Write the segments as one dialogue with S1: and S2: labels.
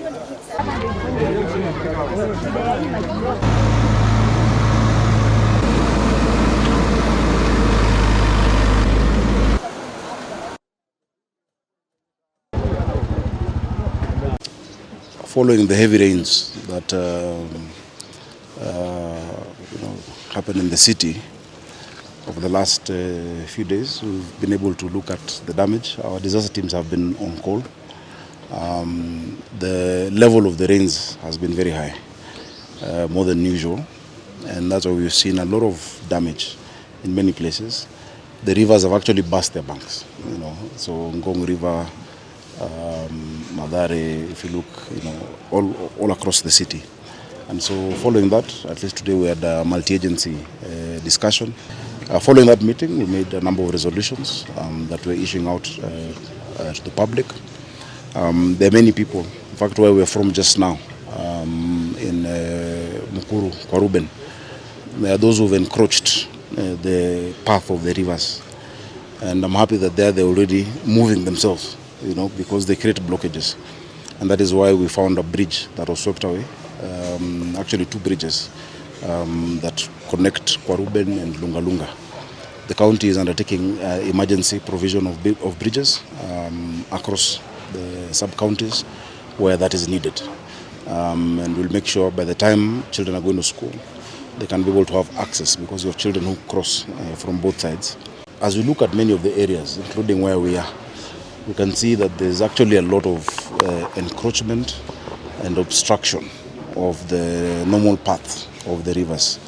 S1: Following the heavy rains that happened in the city over the last few days, we've been able to look at the damage. Our disaster teams have been on call. The level of the rains has been very high, more than usual, and that's why we've seen a lot of damage in many places. The rivers have actually burst their banks, so Ngong River, Madare, if you look, all across the city. And so following that, at least today we had a multi-agency discussion. Following that meeting, we made a number of resolutions that we're issuing out to the public. There are many people, in fact, where we're from just now, in Mukuru, Kwaruben, there are those who've encroached the path of the rivers. And I'm happy that they're already moving themselves, because they create blockages. And that is why we found a bridge that was swept away, actually two bridges that connect Kwaruben and Lungalunga. The county is undertaking emergency provision of bridges across the sub-counties where that is needed. And we'll make sure by the time children are going to school, they can be able to have access, because you have children who cross from both sides. As we look at many of the areas, including where we are, we can see that there's actually a lot of encroachment and obstruction of the normal path of the rivers.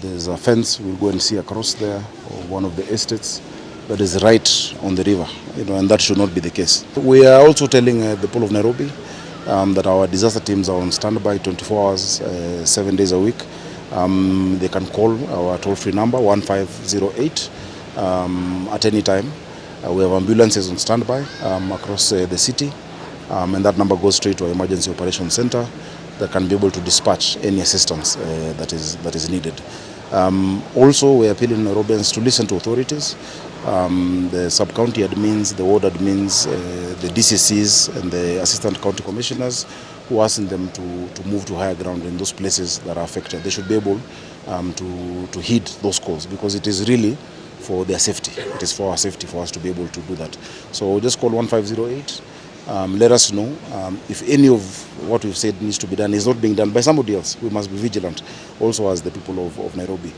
S1: There's a fence we'll go and see across there, of one of the estates that is right on the river, and that should not be the case. We are also telling the Port of Nairobi that our disaster teams are on standby 24 hours, 7 days a week. They can call our toll-free number 1508 at any time. We have ambulances on standby across the city, and that number goes straight to our emergency operations center that can be able to dispatch any assistance that is needed. Also, we are appealing Nairobians to listen to authorities, the sub-county admins, the ward admins, the DCCs and the assistant county commissioners, who are asking them to move to higher ground in those places that are affected. They should be able to heed those calls, because it is really for their safety. It is for our safety for us to be able to do that. So just call 1508. Let us know if any of what we've said needs to be done is not being done by somebody else. We must be vigilant also as the people of Nairobi.